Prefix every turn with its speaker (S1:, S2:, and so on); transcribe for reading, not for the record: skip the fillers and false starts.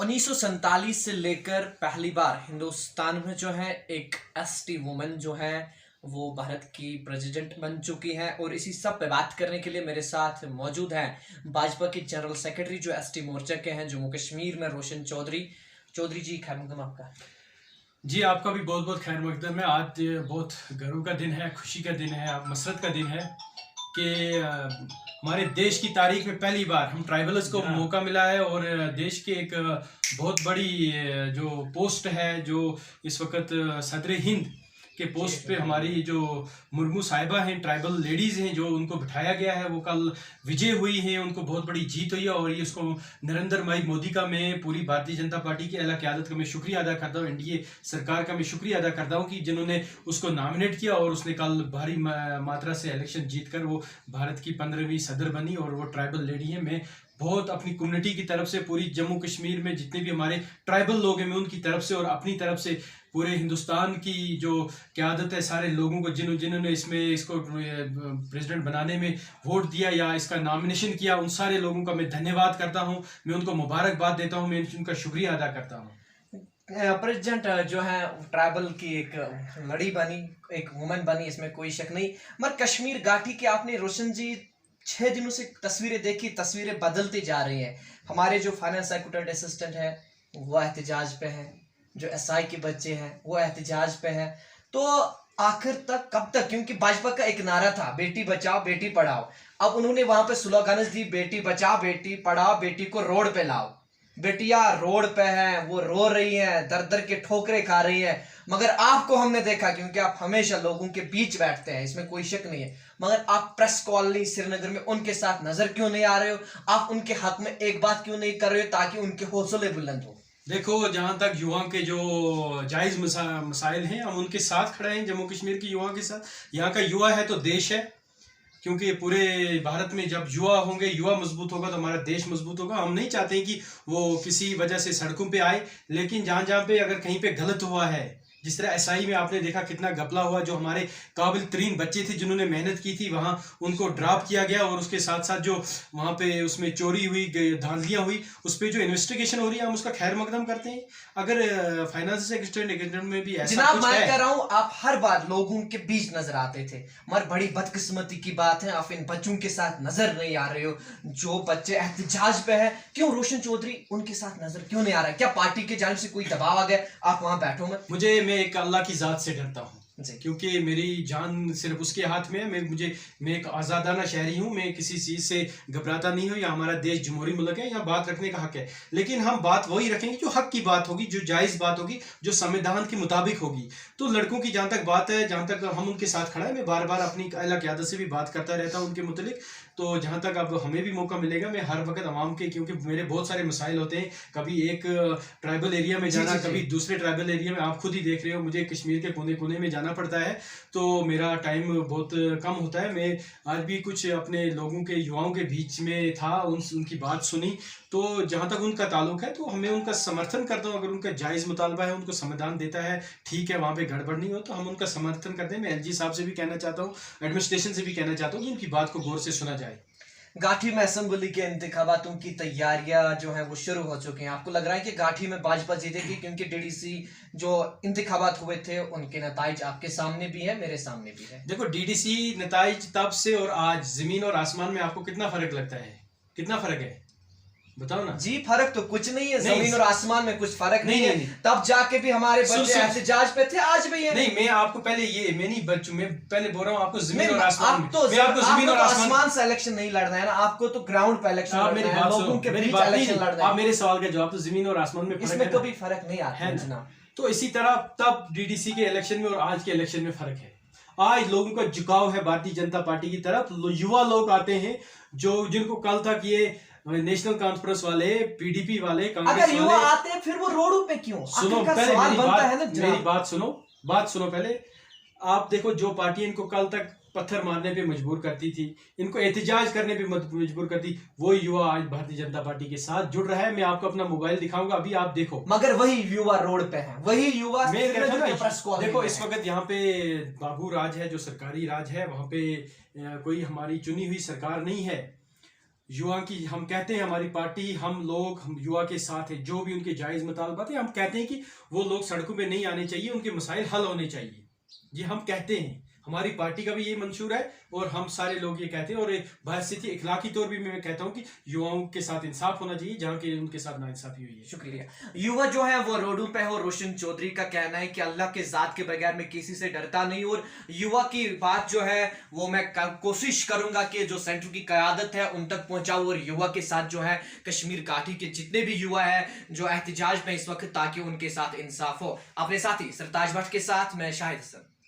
S1: 1947 से लेकर पहली बार हिंदुस्तान में जो है एक एसटी वुमन जो है वो भारत की प्रेसिडेंट बन चुकी हैं। और इसी सब पे बात करने के लिए मेरे साथ मौजूद हैं भाजपा के जनरल सेक्रेटरी जो एसटी मोर्चा के हैं जम्मू कश्मीर में, रोशन चौधरी। चौधरी जी, खैर मकदम आपका।
S2: जी, आपका भी बहुत बहुत खैर मकदम है। आज बहुत गर्व का दिन है, खुशी का दिन है, मसरत का दिन है कि हमारे देश की तारीख में पहली बार हम ट्राइबल्स को मौका मिला है। और देश के एक बहुत बड़ी जो पोस्ट है, जो इस वक्त सदर हिंद के पोस्ट पे हमारी जो मुर्मू साहिबा हैं, ट्राइबल लेडीज़ हैं, जो उनको बिठाया गया है, वो कल विजय हुई हैं, उनको बहुत बड़ी जीत हुई है। और ये उसको नरेंद्र भाई मोदी का, मैं पूरी भारतीय जनता पार्टी की आला क़यादत का मैं शुक्रिया अदा करता हूँ, एनडीए सरकार का मैं शुक्रिया अदा करता हूँ कि जिन्होंने उसको नॉमिनेट किया और उसने कल भारी मात्रा से इलेक्शन जीत कर वो भारत की 15वीं सदर बनी। और वो ट्राइबल लेडी है। मैं बहुत अपनी कम्युनिटी की तरफ से, पूरी जम्मू कश्मीर में जितने भी हमारे ट्राइबल लोग हैं, मैं उनकी तरफ से और अपनी तरफ से पूरे हिंदुस्तान की जो क़यादत है, सारे लोगों को जिन्होंने इसको प्रेसिडेंट बनाने में वोट दिया या इसका नॉमिनेशन किया, उन सारे लोगों का मैं धन्यवाद करता हूं, मैं उनको मुबारकबाद देता हूं, मैं उनका शुक्रिया अदा करता हूं।
S1: प्रेसिडेंट जो है ट्राइबल की एक लड़ी बनी, एक वुमन बनी, इसमें कोई शक नहीं। मगर कश्मीर घाटी के आपने रोशन जी 6 दिनों से तस्वीरें देखी, तस्वीरें बदलती जा रही हैं। हमारे जो फाइनेंस सेक्रेटरी असिस्टेंट है वो एहतजाज पे है, जो एसआई के बच्चे हैं वो एहतजाज पे है। तो आखिर तक कब तक, क्योंकि भाजपा का एक नारा था बेटी बचाओ बेटी पढ़ाओ। अब उन्होंने वहां पे स्लोगन दी बेटी बचाओ बेटी पढ़ाओ, बेटी को रोड पे लाओ। बेटियां रोड पे हैं, वो रो रही हैं, दर दर के ठोकरें खा रही हैं। मगर आपको हमने देखा, क्योंकि आप हमेशा लोगों के बीच बैठते हैं, इसमें कोई शक नहीं है, मगर आप प्रेस कॉलोनी श्रीनगर में उनके साथ नजर क्यों नहीं आ रहे हो? आप उनके हक में एक बात क्यों नहीं कर रहे हो ताकि उनके हौसले बुलंद हो?
S2: देखो, जहाँ तक युवाओं के जो जायज़ मसाइल हैं, हम उनके साथ खड़े हैं, जम्मू कश्मीर के युवाओं के साथ। यहाँ का युवा है तो देश है, क्योंकि पूरे भारत में जब युवा होंगे, युवा मजबूत होगा तो हमारा देश मजबूत होगा। हम नहीं चाहते कि वो किसी वजह से सड़कों पे आए, लेकिन जहाँ जहाँ पे अगर कहीं पे गलत हुआ है, जिस तरह एसआई में आपने देखा कितना घपला हुआ, जो हमारे काबिल तरीन बच्चे थे जिन्होंने मेहनत की थी, वहाँ उनको ड्रॉप किया गया। और उसके साथ साथ जो वहाँ पे उसमें चोरी हुई, धांधलियाँ हुई, उस पर जो इन्वेस्टिगेशन हो रही है, हम उसका खैर मकदम करते हैं। अगर फाइनेंस सेक्रेटरी में भी ऐसा
S1: जनाब,
S2: कुछ
S1: मैं कह रहा हूँ आप हर बार लोगों के बीच नजर आते थे, मगर बड़ी बदकिस्मती की बात है आप इन बच्चों के साथ नजर नहीं आ रहे हो। जो बच्चे एहतजाज पे है, क्यों रोशन चौधरी उनके साथ नजर क्यों नहीं आ रहा है? क्या पार्टी के जानिब से कोई दबाव आ गया आप वहां बैठोगे?
S2: मैं एक अल्लाह की ज़ात से डरता हूँ, क्योंकि मेरी जान सिर्फ उसके हाथ में है। मैं एक आज़ादाना शहरी हूँ, मैं किसी चीज़ से घबराता नहीं हूँ। या हमारा देश जमहूरी मुल्क है, यहाँ बात रखने का हक है, लेकिन हम बात वही रखेंगे जो हक की बात होगी, जो जायज़ बात होगी, जो संविधान के मुताबिक होगी। तो लड़कों की जहाँ तक बात है, जहाँ तक हम उनके साथ खड़ा है, मैं बार बार अपनी आला क़यादत से भी बात करता रहता हूँ उनके मुतलिक। तो जहाँ तक अब हमें भी मौका मिलेगा, मैं हर वक्त आवाम के, क्योंकि मेरे बहुत सारे मसाइल होते हैं, कभी एक ट्राइबल एरिया में जाना, कभी दूसरे ट्राइबल एरिया में, आप खुद ही देख रहे हो, मुझे कश्मीर के कोने कोने में जाना पड़ता है, तो मेरा टाइम बहुत कम होता है। मैं आज भी कुछ अपने लोगों के, युवाओं के बीच में था, उनकी बात सुनी। तो जहाँ तक उनका ताल्लुक है, तो हमें उनका समर्थन करता हूँ। अगर उनका जायज़ मुतालबा है, उनको संविधान देता है, ठीक है, वहाँ पे गड़बड़ नहीं हो, तो हम उनका समर्थन करते हैं। मैं एलजी साहब से भी कहना चाहता हूँ, एडमिनिस्ट्रेशन से भी कहना चाहता हूँ कि उनकी बात को गौर से सुना जाए।
S1: गाठी में असेंबली के इंतखाबातों की तैयारियां जो है वो शुरू हो चुकी हैं। आपको लग रहा है कि गाठी में भाजपा जीतेगी? क्योंकि डीडीसी जो इंतखाबात हुए थे उनके नताइज आपके सामने भी है, मेरे सामने भी है।
S2: देखो, डीडीसी नताइज तब से और आज जमीन और आसमान में आपको कितना फर्क लगता है? कितना फर्क है, बताओ ना
S1: जी? फर्क तो कुछ नहीं है, जमीन और आसमान में कुछ फर्क नहीं है। तब जाके भी हमारे बच्चे एहतजाज पे थे, आज भी है।
S2: नहीं, मैं आपको पहले मैं नहीं बच्चों, मैं पहले बोल रहा हूँ आपको जमीन और आसमान में।
S1: तो जमीन और आसमान से इलेक्शन नहीं लड़ना है ना, आपको तो ग्राउंड पे इलेक्शन लड़ना है, लोगों के बीच इलेक्शन लड़ना है।
S2: आप मेरे सवाल का जवाब, तो जमीन और आसमान में
S1: इसमें कभी फर्क नहीं आता है ना।
S2: तो इसी तरह तब डीडीसी के इलेक्शन में और आज के इलेक्शन में फर्क है। आज लोगों का झुकाव है भारतीय जनता पार्टी की तरफ। युवा लोग आते हैं, जिनको कल तक ये नेशनल कॉन्फ्रेंस वाले, पीडीपी वाले, कांग्रेस
S1: अगर युवा आते हैं फिर वो रोडों पे क्यों?
S2: सुनो पहले मेरी बात सुनो पहले। आप देखो, जो पार्टी इनको कल तक पत्थर मारने पे मजबूर करती थी, इनको एहतजाज करने पे मजबूर करती, वो युवा आज भारतीय जनता पार्टी के साथ जुड़ रहा है। मैं आपको अपना मोबाइल दिखाऊंगा, अभी आप देखो।
S1: मगर वही युवा रोड पे है, वही युवा।
S2: मैं देखो, इस वक्त यहाँ पे बाबू राज है, जो सरकारी राज है, वहां पे कोई हमारी चुनी हुई सरकार नहीं है। युवा की, हम कहते हैं हमारी पार्टी, हम लोग, हम युवा के साथ है। जो भी उनके जायज़ मुतालबात है, हम कहते हैं कि वो लोग सड़कों पे नहीं आने चाहिए, उनके मसाइल हल होने चाहिए। ये हम कहते हैं, हमारी पार्टी का भी ये मंशूर है और हम सारे लोग ये कहते हैं। और बहसीती इखलाकी तौर भी मैं कहता हूँ कि युवाओं के साथ इंसाफ होना चाहिए, जहाँ के उनके साथ नाइंसाफी हुई है।
S1: शुक्रिया। युवा जो है वो रोडों पे है और रोशन चौधरी का कहना है कि अल्लाह के ज़ात के बगैर मैं किसी से डरता नहीं। और युवा की बात जो है वो मैं कोशिश करूंगा कि जो सेंटर की क़यादत है उन तक पहुंचाऊं और युवा के साथ जो है कश्मीर घाटी के जितने भी युवा है जो एहतजाज में इस वक्त, ताकि उनके साथ इंसाफ हो। अपने साथी सरताज भट्ट के साथ मैं शाहिद हसन।